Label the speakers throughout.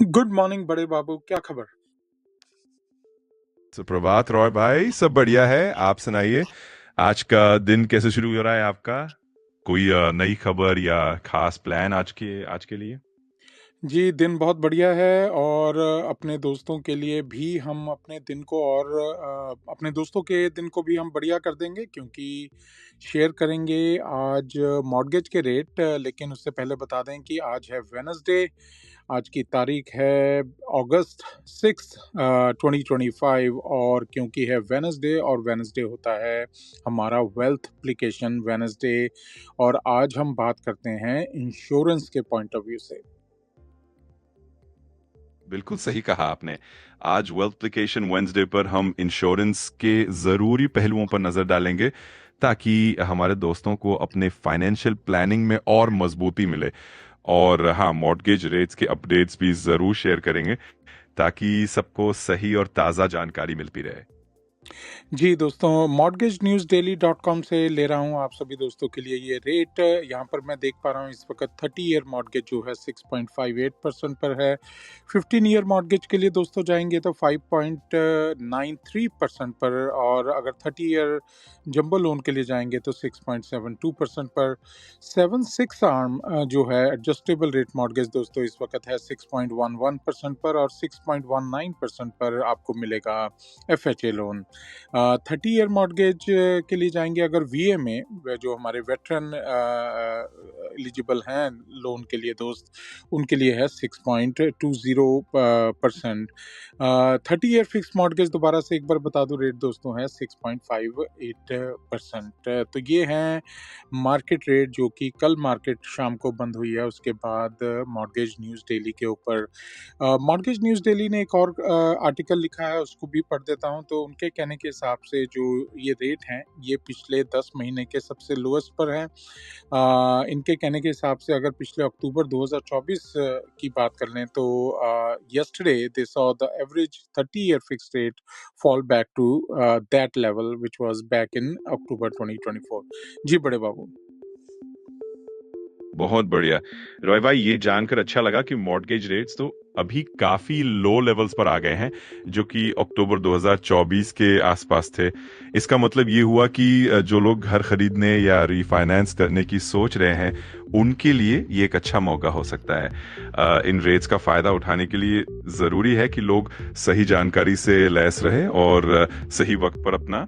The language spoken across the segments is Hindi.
Speaker 1: गुड मॉर्निंग बड़े बाबू, क्या खबर?
Speaker 2: सुप्रभात रॉय भाई, सब बढ़िया है। आप सुनाइए, आज का दिन कैसे शुरू हो रहा है आपका? कोई नई खबर या खास प्लान आज के लिए?
Speaker 1: जी, दिन बहुत बढ़िया है और अपने दोस्तों के लिए भी हम अपने दिन को और अपने दोस्तों के दिन को भी हम बढ़िया कर देंगे क्योंकि शेयर करेंगे आज मॉर्गेज के रेट। लेकिन उससे पहले बता दें कि आज है वेडनेसडे। आज की तारीख है अगस्त 6 2025 और क्योंकि है वेडनेसडे और वेडनेसडे होता है हमारा वेल्थ एप्लीकेशन वेडनेसडे। और आज हम बात करते हैं इंश्योरेंस के पॉइंट ऑफ व्यू से।
Speaker 2: बिल्कुल सही कहा आपने। आज वेल्थप्लिकेशन वेंसडे पर हम इंश्योरेंस के जरूरी पहलुओं पर नजर डालेंगे, ताकि हमारे दोस्तों को अपने फाइनेंशियल प्लानिंग में और मजबूती मिले। और हाँ, मॉर्गेज रेट्स के अपडेट्स भी जरूर शेयर करेंगे, ताकि सबको सही और ताज़ा जानकारी मिलती रहे।
Speaker 1: जी दोस्तों, mortgagenewsdaily.com से ले रहा हूँ आप सभी दोस्तों के लिए ये रेट। यहाँ पर मैं देख पा रहा हूँ इस वक्त 30 ईयर मॉर्गेज जो है 6.58% पर है। 15 ईयर मॉर्गेज के लिए दोस्तों जाएंगे तो 5.93% पर, और अगर 30 ईयर जंबो लोन के लिए जाएंगे तो 6.72% पर। 7/6 आर्म जो है एडजस्टेबल रेट मॉर्गेज दोस्तों इस वक्त है 6.11% पर, और 6.19% पर आपको मिलेगा FHA लोन। 30 ईयर मॉर्गेज के लिए जाएंगे अगर वीए में, जो हमारे वेटरन एलिजिबल हैं लोन के लिए दोस्त, उनके लिए है 6.20%। 30 ईयर फिक्स मॉर्गेज दोबारा से एक बार बता दूं रेट दोस्तों है 6.58%। तो ये हैं मार्केट रेट जो कि कल मार्केट शाम को बंद हुई है उसके बाद मॉर्गेज न्यूज़ डेली के ऊपर। मॉर्गेज न्यूज़ डेली ने एक और आर्टिकल लिखा है, उसको भी पढ़ देता हूं। तो उनके कहने के हिसाब से जो ये रेट हैं ये पिछले 10 महीने के सबसे लोएस्ट पर हैं। इनके कहने के हिसाब से अगर पिछले अक्टूबर 2024 की बात कर लें तो yesterday they saw the average 30-year fixed rate fall back to that level which was back in October 2024। जी बड़े बाबू।
Speaker 2: बहुत बढ़िया रॉय भाई, ये जानकर अच्छा लगा कि मॉर्गेज रेट्स तो अभी काफी लो लेवल्स पर आ गए हैं, जो कि अक्टूबर 2024 के आसपास थे। इसका मतलब ये हुआ कि जो लोग घर खरीदने या रिफाइनेंस करने की सोच रहे हैं, उनके लिए ये एक अच्छा मौका हो सकता है। इन रेट्स का फायदा उठाने के लिए जरूरी है कि लोग सही जानकारी से लैस रहें और सही वक्त पर अपना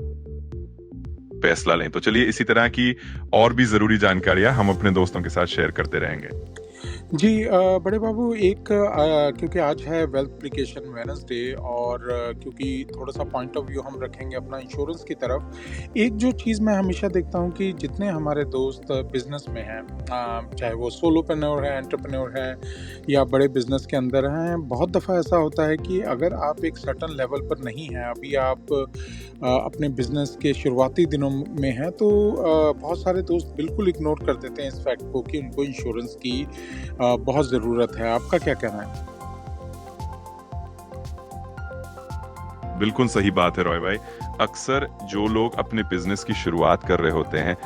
Speaker 2: फैसला लें। तो चलिए, इसी तरह की और भी जरूरी जानकारियां हम अपने दोस्तों के साथ शेयर करते रहेंगे।
Speaker 1: जी बड़े बाबू, एक क्योंकि आज है वेल्थ एप्लीकेशन वेडनेसडे और क्योंकि थोड़ा सा पॉइंट ऑफ व्यू हम रखेंगे अपना इंश्योरेंस की तरफ। एक जो चीज़ मैं हमेशा देखता हूँ कि जितने हमारे दोस्त बिजनेस में हैं, चाहे वो सोलोप्रेन्योर हैं, एंटरप्रेन्योर हैं या बड़े बिजनेस के अंदर हैं, बहुत दफ़ा ऐसा होता है कि अगर आप एक सर्टन लेवल पर नहीं हैं, अभी आप अपने बिजनेस के शुरुआती दिनों में हैं, तो बहुत सारे दोस्त बिल्कुल इग्नोर कर देते हैं इस फैक्ट को कि उनको इंश्योरेंस की बहुत ज़रूरत है। आपका क्या कहना है?
Speaker 2: बिल्कुल सही बात है रॉय भाई। अक्सर जो लोग अपने बिजनेस की शुरुआत कर रहे होते हैं,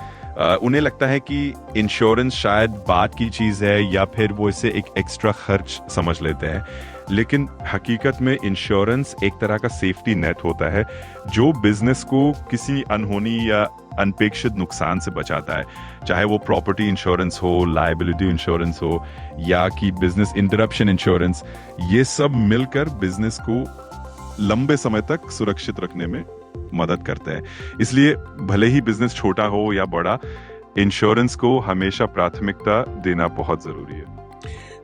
Speaker 2: उन्हें लगता है कि इंश्योरेंस शायद बात की चीज है, या फिर वो इसे एक एक्स्ट्रा खर्च समझ लेते हैं। लेकिन हकीकत में इंश्योरेंस एक तरह का सेफ्टी नेट होता है, जो बिजनेस को किसी अनहोनी या अनपेक्षित नुकसान से बचाता है। चाहे वो प्रॉपर्टी इंश्योरेंस हो, लायबिलिटी इंश्योरेंस हो, या कि बिजनेस इंटरप्शन इंश्योरेंस, ये सब मिलकर बिजनेस को लंबे समय तक सुरक्षित रखने में मदद करते हैं। इसलिए भले ही बिजनेस छोटा हो या बड़ा, इंश्योरेंस को हमेशा प्राथमिकता देना बहुत जरूरी है।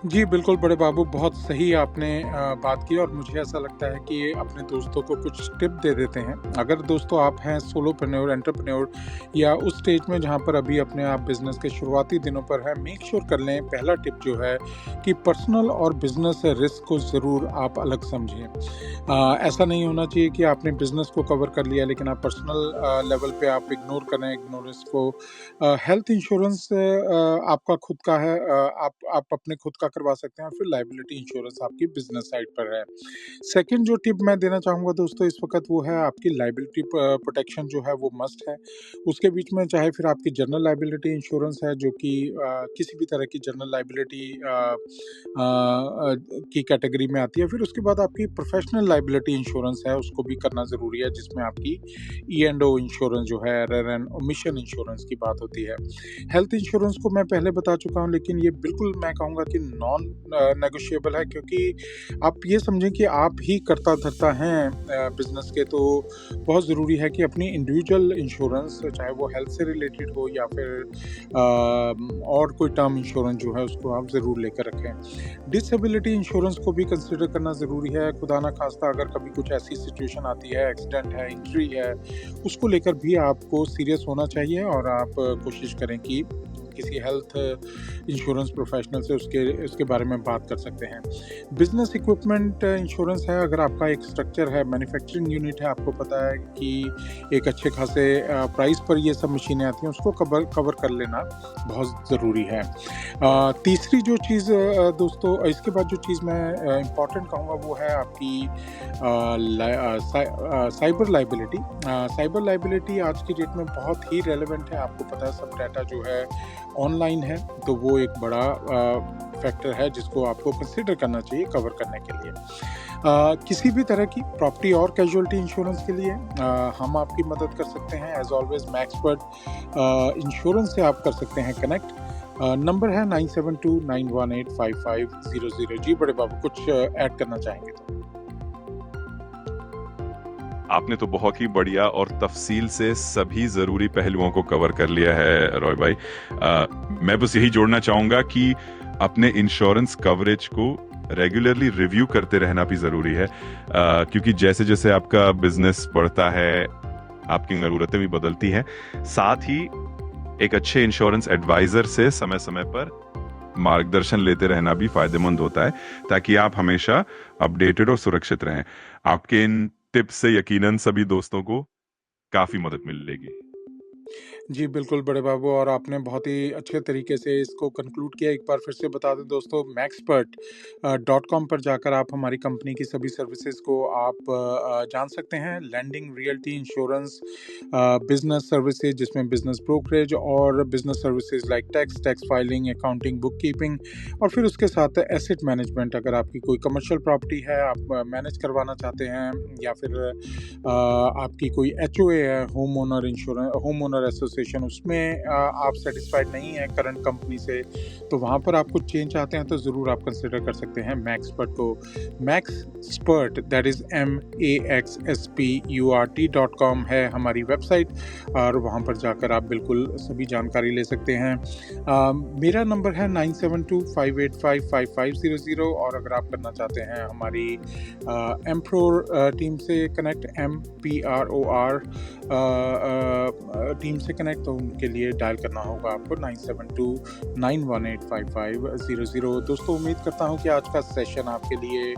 Speaker 1: जी, बिल्कुल बड़े बाबू, बहुत सही आपने बात की और मुझे ऐसा लगता है कि अपने दोस्तों को कुछ टिप दे देते हैं। अगर दोस्तों आप हैं सोलोप्रेन्योर, एंटरप्रेन्योर या उस स्टेज में जहाँ पर अभी अपने आप बिज़नेस के शुरुआती दिनों पर हैं, मेक श्योर कर लें, पहला टिप जो है कि पर्सनल और बिज़नेस रिस्क को ज़रूर आप अलग समझें। ऐसा नहीं होना चाहिए कि आपने बिज़नेस को कवर कर लिया लेकिन आप पर्सनल लेवल पे आप इग्नोर करें इग्नोरेंस को। हेल्थ इंश्योरेंस आपका खुद का है, आप अपने खुद का करवा सकते हैं, फिर लायबिलिटी इंश्योरेंस आपकी बिजनेस साइड पर है। सेकंड जो टिप मैं देना चाहूँगा दोस्तों इस वक़्त वो है आपकी लायबिलिटी प्रोटेक्शन जो है वो मस्ट है। उसके बीच में चाहे फिर आपकी जनरल लायबिलिटी इंश्योरेंस है जो कि किसी भी तरह की जनरल लायबिलिटी की कैटेगरी में आती है। फिर उसके बाद आपकी प्रोफेशनल लायबिलिटी इंश्योरेंस है, उसको भी करना ज़रूरी है, जिसमें आपकी ई&ओ इंश्योरेंस जो है, एरर एंड ओमिशन इंश्योरेंस की बात होती है। हेल्थ इंश्योरेंस को मैं पहले बता चुका हूँ, लेकिन ये बिल्कुल मैं कहूँगा कि नॉन नेगोशिएबल है, क्योंकि आप ये समझें कि आप ही कर्ता धर्ता हैं बिज़नेस के, तो बहुत ज़रूरी है कि अपनी इंडिविजुअल इंश्योरेंस, चाहे वो हेल्थ से रिलेटेड हो या फिर और कोई टर्म इंश्योरेंस जो है उसको आप ज़रूर लेकर रखें। डिसेबिलिटी इंश्योरेंस को भी कंसिडर करना ज़रूरी है। खुदा ना खास्ता अगर कभी कुछ ऐसी सिचुएशन आती है, एक्सीडेंट है, इंजरी है, उसको लेकर भी आपको सीरियस होना चाहिए और आप कोशिश करें कि किसी हेल्थ इंश्योरेंस प्रोफेशनल से उसके बारे में बात कर सकते हैं। बिजनेस इक्विपमेंट इंश्योरेंस है, अगर आपका एक स्ट्रक्चर है, मैन्युफैक्चरिंग यूनिट है, आपको पता है कि एक अच्छे खासे प्राइस पर ये सब मशीनें आती हैं, उसको कवर कर लेना बहुत ज़रूरी है। तीसरी जो चीज़ दोस्तों, इसके बाद जो चीज़ मैं इम्पॉर्टेंट कहूँगा वो है आपकी साइबर लाइबिलिटी। साइबर लाइबिलिटी आज की डेट में बहुत ही रेलेवेंट है। आपको पता है सब डाटा जो है ऑनलाइन है, तो वो एक बड़ा फैक्टर है जिसको आपको कंसिडर करना चाहिए कवर करने के लिए। किसी भी तरह की प्रॉपर्टी और कैजुअलिटी इंश्योरेंस के लिए हम आपकी मदद कर सकते हैं। एज ऑलवेज मैक्सपर्ट इंश्योरेंस से आप कर सकते हैं कनेक्ट। नंबर है 9729185500। जी बड़े बाबू, कुछ ऐड करना चाहेंगे तो?
Speaker 2: आपने तो बहुत ही बढ़िया और तफसील से सभी जरूरी पहलुओं को कवर कर लिया है रॉय भाई। मैं बस यही जोड़ना चाहूंगा कि अपने इंश्योरेंस कवरेज को रेगुलरली रिव्यू करते रहना भी जरूरी है, क्योंकि जैसे जैसे आपका बिजनेस बढ़ता है आपकी जरूरतें भी बदलती हैं। साथ ही एक अच्छे इंश्योरेंस एडवाइजर से समय समय पर मार्गदर्शन लेते रहना भी फायदेमंद होता है, ताकि आप हमेशा अपडेटेड और सुरक्षित रहें। आपके इन टिप्स से यकीनन सभी दोस्तों को काफी मदद मिलेगी।
Speaker 1: जी, बिल्कुल बड़े बाबू, और आपने बहुत ही अच्छे तरीके से इसको कंक्लूड किया। एक बार फिर से बता दें दोस्तों, maxpert.com पर जाकर आप हमारी कंपनी की सभी सर्विसेज को आप जान सकते हैं। Lending, realty, insurance, business services जिसमें बिजनेस ब्रोकरेज और business services like tax filing, accounting, bookkeeping, और फिर उसके साथ एसेट मैनेजमेंट। अगर आपकी कोई कमर्शियल प्रॉपर्टी है, आप मैनेज करवाना चाहते हैं, या फिर आपकी कोई HOA है, होम ओनर एसोसिएशन, उसमें आप सेटिस्फाइड नहीं है करंट कंपनी से, तो वहाँ पर आप कुछ चेंज चाहते हैं, तो ज़रूर आप कंसिडर कर सकते हैं मैक्सपर्ट को। मैक्सपर्ट, दैट इज़ MAXSPURT.com है हमारी वेबसाइट, और वहाँ पर जाकर आप बिल्कुल सभी जानकारी ले सकते हैं। मेरा नंबर है 9725855500, और अगर आप करना चाहते हैं हमारी एम्प्रोर टीम से कनेक्ट, MPROR टीम से कनेक्ट, तो उनके लिए डायल करना होगा आपको 9729185500। दोस्तों, उम्मीद करता हूं कि आज का सेशन आपके लिए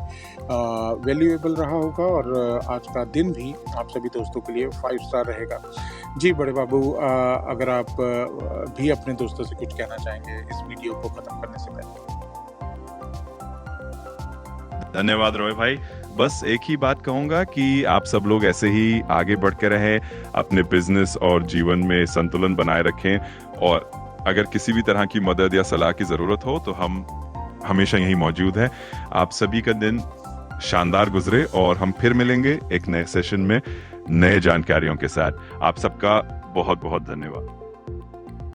Speaker 1: वैल्यूएबल रहा होगा, और आज का दिन भी आप सभी दोस्तों के लिए 5 स्टार रहेगा। जी बड़े बाबू, अगर आप भी अपने दोस्तों से कुछ कहना चाहेंगे इस वीडियो को ख़त्म करने से पहले।
Speaker 2: धन्यवाद रॉय भाई। बस एक ही बात कहूंगा कि आप सब लोग ऐसे ही आगे बढ़ के रहें, अपने बिजनेस और जीवन में संतुलन बनाए रखें, और अगर किसी भी तरह की मदद या सलाह की जरूरत हो तो हम हमेशा यहीं मौजूद हैं। आप सभी का दिन शानदार गुजरे, और हम फिर मिलेंगे एक नए सेशन में नए जानकारियों के साथ। आप सबका बहुत बहुत धन्यवाद।